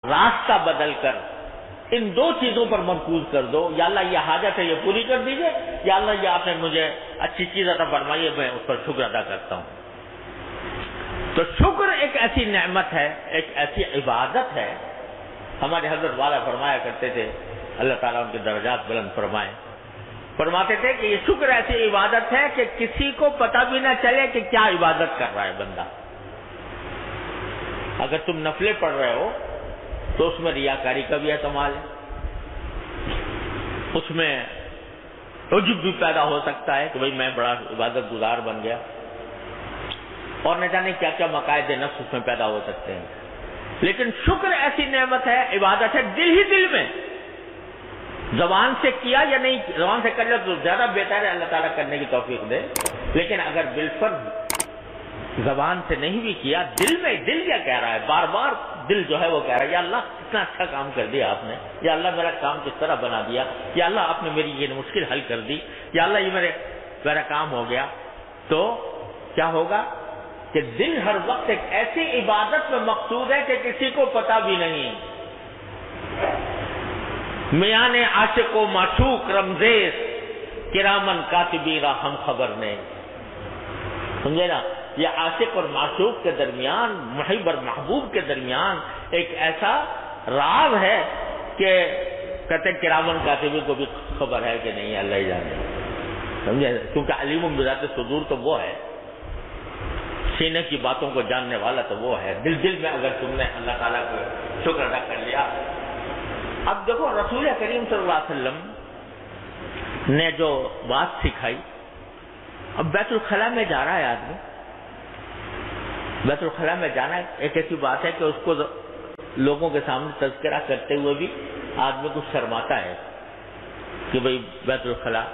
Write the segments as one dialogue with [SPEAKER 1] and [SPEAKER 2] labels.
[SPEAKER 1] راستہ بدل کر ان دو چیزوں پر مرکوز کر دو، یا اللہ یہ حاجت ہے یہ پوری کر دیجئے، یا اللہ یہ آپ نے مجھے اچھی چیز عطا فرمائی ہے میں اس پر شکر ادا کرتا ہوں۔ تو شکر ایک ایسی نعمت ہے، ایک ایسی عبادت ہے۔ ہمارے حضرت والا فرمایا کرتے تھے، اللہ تعالیٰ ان کے درجات بلند فرمائے، فرماتے تھے کہ یہ شکر ایسی عبادت ہے کہ کسی کو پتہ بھی نہ چلے کہ کیا عبادت کر رہا ہے بندہ۔ اگر تم نفلیں پڑھ رہے ہو تو اس میں ریاکاری کا بھی احتمال ہے، اس میں عجب بھی پیدا ہو سکتا ہے کہ بھئی میں بڑا عبادت گزار بن گیا، اور نہ جانے کیا کیا مقاصد نفس اس میں پیدا ہو سکتے ہیں۔ لیکن شکر ایسی نعمت ہے، عبادت ہے دل ہی دل میں، زبان سے کیا یا نہیں، زبان سے کر لیا تو زیادہ بہتر ہے، اللہ تعالیٰ کرنے کی توفیق دے، لیکن اگر بالفرض زبان سے نہیں بھی کیا، دل میں، دل کیا کہہ رہا ہے، بار بار دل جو ہے وہ کہہ رہا ہے یا اللہ کتنا اچھا کام کر دیا آپ نے، یا اللہ میرا کام کس طرح بنا دیا، یا اللہ آپ نے میری یہ مشکل حل کر دی، یا اللہ یہ میرا کام ہو گیا۔ تو کیا ہوگا کہ دل ہر وقت ایک ایسی عبادت میں مقصود ہے کہ کسی کو پتہ بھی نہیں۔ میاں نے عاشق و معشوق رمزیز کرامن کاتبین را ہم خبر نے، سمجھے نا، یہ عاشق اور معشوق کے درمیان، محب اور محبوب کے درمیان ایک ایسا راز ہے کہ کہتے ہیں کرامن کاتبین کو بھی خبر ہے کہ نہیں، اللہ ہی جانے، سمجھے، کیونکہ علیم بذات صدور تو وہ ہے، سینے کی باتوں کو جاننے والا تو وہ ہے۔ دل دل میں اگر تم نے اللہ تعالیٰ کو شکر ادا کر لیا۔ اب دیکھو رسول کریم صلی اللہ علیہ وسلم نے جو بات سکھائی، اب بیت الخلاء میں جا رہا ہے آدمی، بیت الخلاء میں جانا ایک ایسی بات ہے کہ اس کو لوگوں کے سامنے تذکرہ کرتے ہوئے بھی آدمی کو شرماتا ہے کہ بھئی بیت الخلاء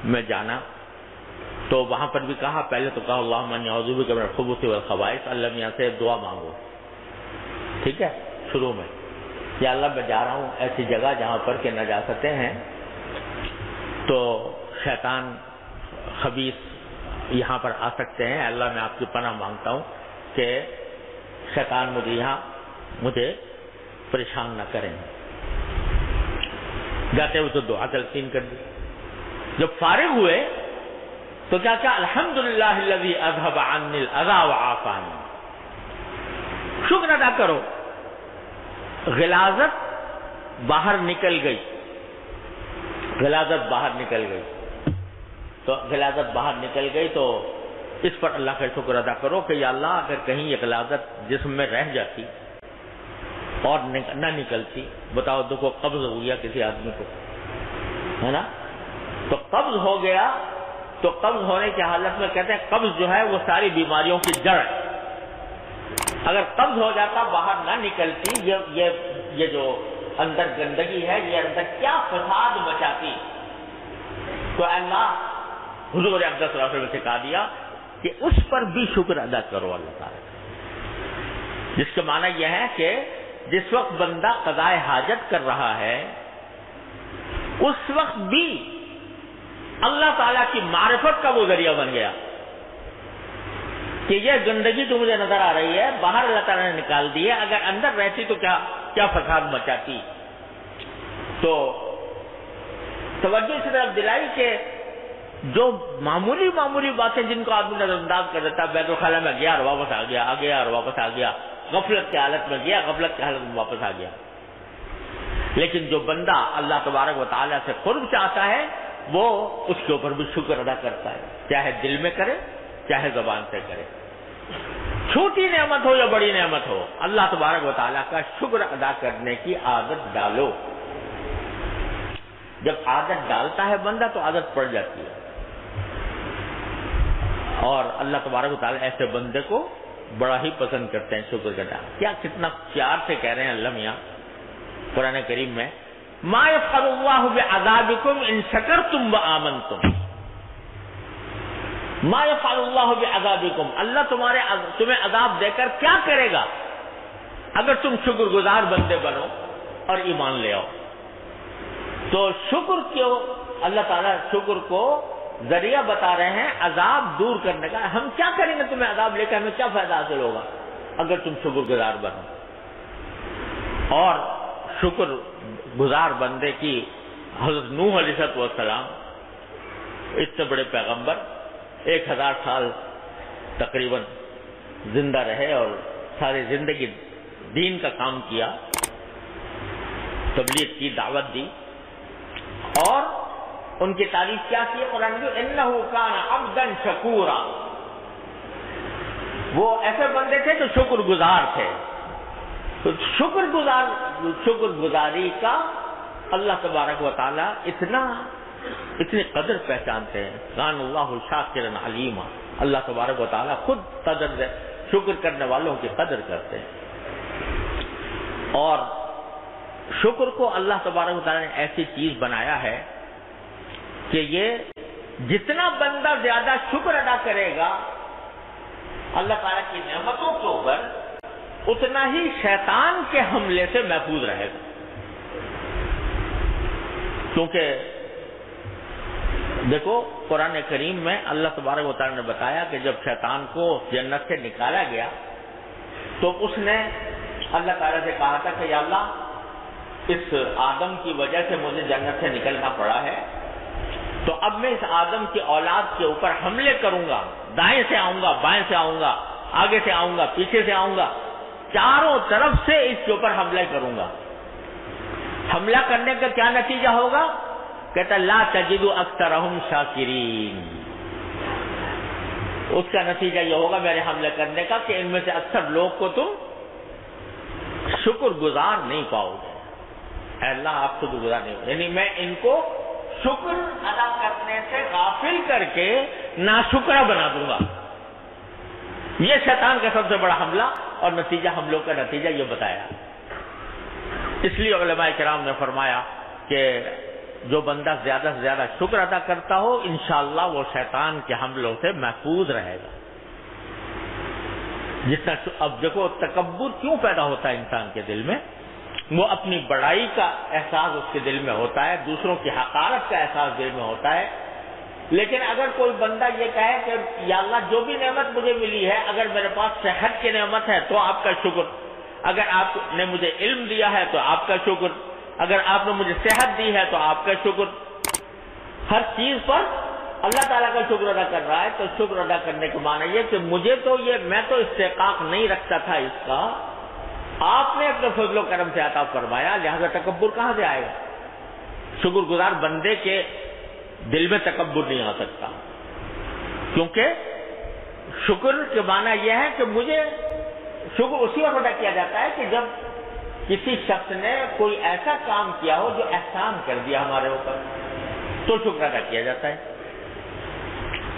[SPEAKER 1] میں جانا۔ تو وہاں پر بھی کہا، پہلے تو کہا اللہم انی اعوذ بک من الخبث والخبائث، اللہ میاں سے دعا مانگو، ٹھیک ہے، شروع میں، یا اللہ میں جا رہا ہوں ایسی جگہ جہاں پر کہ نجاستیں ہیں، تو شیطان خبیث یہاں پر آ سکتے ہیں، اللہ میں آپ کی پناہ مانگتا ہوں کہ شیطان مجھے پریشان نہ کریں۔ جاتے ہوئے تو دعا تلقین کر دی۔ جب فارغ ہوئے تو کیا کہا، الحمدللہ الذی اذھب عنی الاذی وعافانی، شکر ادا کرو، غلاظت باہر نکل گئی، غلاظت باہر نکل گئی، تو غلاظت باہر نکل گئی تو اس پر اللہ کا شکر ادا کرو کہ یا اللہ اگر کہیں یہ غلاظت جسم میں رہ جاتی اور نہ نکلتی، بتاؤ دیکھو قبض ہو گیا کسی آدمی کو، ہے نا، تو قبض ہو گیا، تو قبض ہونے کی حالت میں کہتے ہیں قبض جو ہے وہ ساری بیماریوں کی جڑ ہے۔ اگر قبض ہو جاتا باہر نہ نکلتی، یہ جو اندر گندگی ہے یہ اندر کیا فساد مچاتی، تو اللہ حضور اقدس صلی اللہ علیہ وسلم نے سکھا دیا کہ اس پر بھی شکر ادا کرو اللہ تعالیٰ، جس کا معنی یہ ہے کہ جس وقت بندہ قضاء حاجت کر رہا ہے اس وقت بھی اللہ تعالیٰ کی معرفت کا وہ ذریعہ بن گیا کہ یہ گندگی تو مجھے نظر آ رہی ہے، باہر اللہ تعالیٰ نے نکال دی ہے، اگر اندر رہتی تو کیا فساد مچاتی۔ تو توجہ اس طرف دلائی کہ جو معمولی باتیں جن کو آدمی نظر انداز کر دیتا، بیت الخلاء میں گیا اور واپس آ گیا، اور واپس آ گیا، غفلت کی حالت میں گیا، غفلت کی حالت میں واپس آ گیا، لیکن جو بندہ اللہ تبارک و تعالیٰ سے قرب چاہتا ہے وہ اس کے اوپر بھی شکر ادا کرتا ہے، چاہے دل میں کرے چاہے زبان سے کرے، چھوٹی نعمت ہو یا بڑی نعمت ہو، اللہ تبارک و تعالیٰ کا شکر ادا کرنے کی عادت ڈالو۔ جب عادت ڈالتا ہے بندہ تو عادت پڑ جاتی ہے، اور اللہ تبارک و تعالیٰ ایسے بندے کو بڑا ہی پسند کرتے ہیں شکر کرنا۔ کیا کتنا پیار سے کہہ رہے ہیں اللہ میاں قرآن کریم میں، ما یفعل اللہ بعذابکم ان شکرتم وآمنتم، ما یفعل اللہ بعذابکم، اللہ تمہیں عذاب دے کر کیا کرے گا اگر تم شکر گزار بندے بنو اور ایمان لے آؤ۔ تو شکر کیوں، اللہ تعالیٰ شکر کو ذریعہ بتا رہے ہیں عذاب دور کرنے کا۔ ہم کیا کریں گے تمہیں عذاب لے کر، ہمیں کیا فائدہ حاصل ہوگا اگر تم شکر گزار بنو۔ اور شکر گزار بندے کی حضرت نوح علیہ السلام اتنے بڑے پیغمبر 1000 سال تقریباً زندہ رہے اور ساری زندگی دین کا کام کیا، تبلیغ کی، دعوت دی، اور ان کی تعریف کیا کی قرآن میں؟ انہ کان عبدا شکورا، وہ ایسے بندے تھے جو شکر گزار تھے۔ تو شکر گزاری کا اللہ تبارک و تعالی اتنی قدر پہچانتے ہیں۔ کان اللہ شاکرا علیما، اللہ تبارک و تعالی خود شکر کرنے والوں کی قدر کرتے ہیں۔ اور شکر کو اللہ تبارک و تعالی نے ایسی چیز بنایا ہے کہ یہ جتنا بندہ زیادہ شکر ادا کرے گا اللہ تعالیٰ کی نعمتوں کے اوپر، اتنا ہی شیطان کے حملے سے محفوظ رہے گا۔ کیونکہ دیکھو قرآن کریم میں اللہ تبارک و تعالیٰ نے بتایا کہ جب شیطان کو جنت سے نکالا گیا تو اس نے اللہ تعالیٰ سے کہا تھا کہ یا اللہ اس آدم کی وجہ سے مجھے جنت سے نکلنا پڑا ہے، تو اب میں اس آدم کی اولاد کے اوپر حملے کروں گا، دائیں سے آؤں گا، بائیں سے آؤں گا، آگے سے آؤں گا، پیچھے سے آؤں گا، چاروں طرف سے اس کے اوپر حملہ کروں گا۔ حملہ کرنے کا کیا نتیجہ ہوگا؟ کہتا لا تجد اکثرہم شاکرین، اس کا نتیجہ یہ ہوگا میرے حملے کرنے کا کہ ان میں سے اکثر لوگ کو تم شکر گزار نہیں پاؤ گے۔ اے اللہ آپ شکر گزار نہیں ہو، یعنی میں ان کو شکر ادا کرنے سے غافل کر کے ناشکرہ بنا دوں گا۔ یہ شیطان کا سب سے بڑا حملہ اور نتیجہ، حملوں کا نتیجہ یہ بتایا۔ اس لیے علماء کرام نے فرمایا کہ جو بندہ زیادہ سے زیادہ شکر ادا کرتا ہو انشاءاللہ وہ شیطان کے حملوں سے محفوظ رہے گا۔ جتنا اب دیکھو تکبر کیوں پیدا ہوتا ہے انسان کے دل میں؟ وہ اپنی بڑائی کا احساس اس کے دل میں ہوتا ہے، دوسروں کی حقارت کا احساس دل میں ہوتا ہے۔ لیکن اگر کوئی بندہ یہ کہے کہ یا اللہ جو بھی نعمت مجھے ملی ہے، اگر میرے پاس صحت کی نعمت ہے تو آپ کا شکر، اگر آپ نے مجھے علم دیا ہے تو آپ کا شکر، اگر آپ نے مجھے صحت دی ہے تو آپ کا شکر، ہر چیز پر اللہ تعالیٰ کا شکر ادا کر رہا ہے، تو شکر ادا کرنے کا معنی یہ کہ مجھے تو میں تو استحقاق نہیں رکھتا تھا اس کا، آپ نے اپنے فضل و کرم سے عطا فرمایا، لہذا تکبر کہاں سے آئے گا؟ شکر گزار بندے کے دل میں تکبر نہیں آ سکتا، کیونکہ شکر کے معنی یہ ہے کہ مجھے شکر اسی وقت ادا کیا جاتا ہے کہ جب کسی شخص نے کوئی ایسا کام کیا ہو جو احسان کر دیا ہمارے اوپر، تو شکر ادا کیا جاتا ہے۔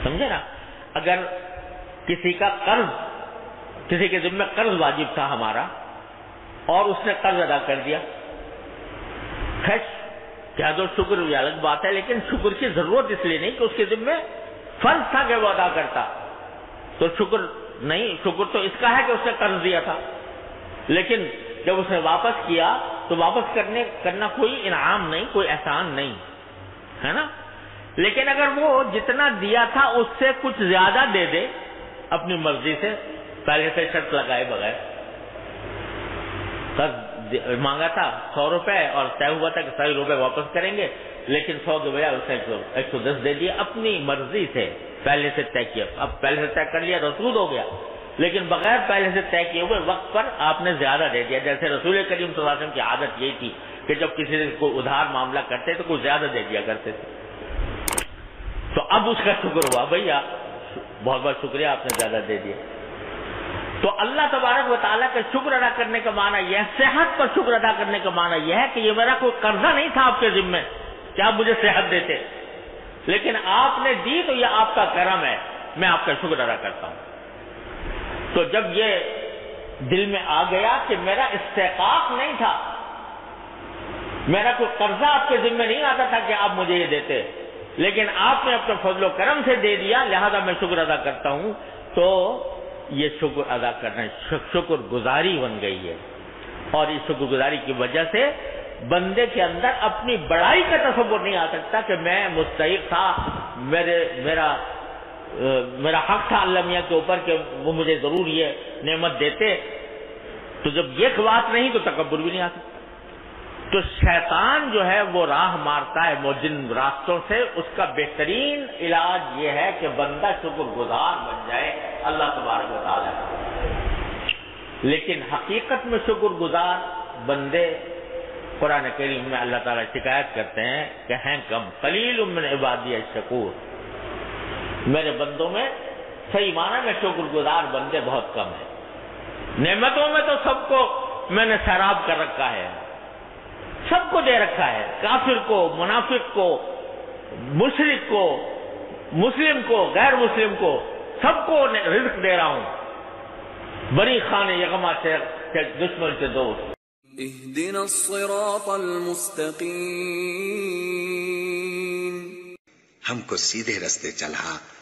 [SPEAKER 1] سمجھے نا؟ اگر کسی کا قرض، کسی کے ذمہ قرض واجب تھا ہمارا اور اس نے قرض ادا کر دیا، کیا تو شکر یہ الگ بات ہے، لیکن شکر کی ضرورت اس لیے نہیں کہ اس کے ذمہ فرض تھا کہ وہ ادا کرتا، تو شکر نہیں، شکر تو اس کا ہے کہ اس نے قرض دیا تھا، لیکن جب اس نے واپس کیا تو واپس کرنا کوئی انعام نہیں، کوئی احسان نہیں ہے نا۔ لیکن اگر وہ جتنا دیا تھا اس سے کچھ زیادہ دے دے اپنی مرضی سے، پہلے سے شرط لگائے بغیر، قرض مانگا تھا 100 روپے اور طے ہوا تھا کہ 100 روپے واپس کریں گے، لیکن 100 کے بجائے اس نے 110 دے دیا اپنی مرضی سے، پہلے سے طے کیا، اب پہلے سے طے کر لیا تو سود ہو گیا، لیکن بغیر پہلے سے طے کیے ہوئے وقت پر آپ نے زیادہ دے دیا۔ جیسے رسول کریم صلی اللہ علیہ وسلم کی عادت یہی تھی کہ جب کسی سے کوئی ادھار معاملہ کرتے تو کچھ زیادہ دے دیا کرتے تھے، تو اب اس کا شکر ہوا، بھیا بہت بہت شکریہ آپ نے زیادہ دے دیا۔ تو اللہ تبارک و تعالیٰ کا شکر ادا کرنے کا معنی یہ ہے، صحت پر شکر ادا کرنے کا معنی یہ ہے کہ یہ میرا کوئی قرضہ نہیں تھا آپ کے ذمہ کہ آپ مجھے صحت دیتے، لیکن آپ نے دی تو یہ آپ کا کرم ہے، میں آپ کا شکر ادا کرتا ہوں۔ تو جب یہ دل میں آ گیا کہ میرا استحقاق نہیں تھا، میرا کوئی قرضہ آپ کے ذمہ نہیں آتا تھا کہ آپ مجھے یہ دیتے، لیکن آپ نے اپنے فضل و کرم سے دے دیا، لہذا میں شکر ادا کرتا ہوں، تو یہ شکر ادا کرنا شکر گزاری بن گئی ہے۔ اور اس شکر گزاری کی وجہ سے بندے کے اندر اپنی بڑائی کا تصور نہیں آ سکتا کہ میں مستحق تھا، میرا حق تھا اللہ میاں کے اوپر کہ وہ مجھے ضرور یہ نعمت دیتے، تو جب یہ بات نہیں تو تکبر بھی نہیں آ سکتا۔ تو شیطان جو ہے وہ راہ مارتا ہے جن راستوں سے، اس کا بہترین علاج یہ ہے کہ بندہ شکر گزار بن جائے اللہ تبارک و تعالیٰ کا۔ لیکن حقیقت میں شکر گزار بندے قرآن کریم میں اللہ تعالیٰ شکایت کرتے ہیں کہ ہیں کم، قلیل من عبادی الشکور، میرے بندوں میں صحیح معنی میں شکر گزار بندے بہت کم ہیں۔ نعمتوں میں تو سب کو میں نے سیراب کر رکھا ہے، سب کو دے رکھا ہے، کافر کو، منافق کو، مشرک کو، مسلم کو، غیر مسلم کو، سب کو رزق دے رہا ہوں، بری خان یغما سے دشمن سے دوست۔
[SPEAKER 2] اهدنا الصراط المستقیم،
[SPEAKER 3] ہم کو سیدھے رستے چلا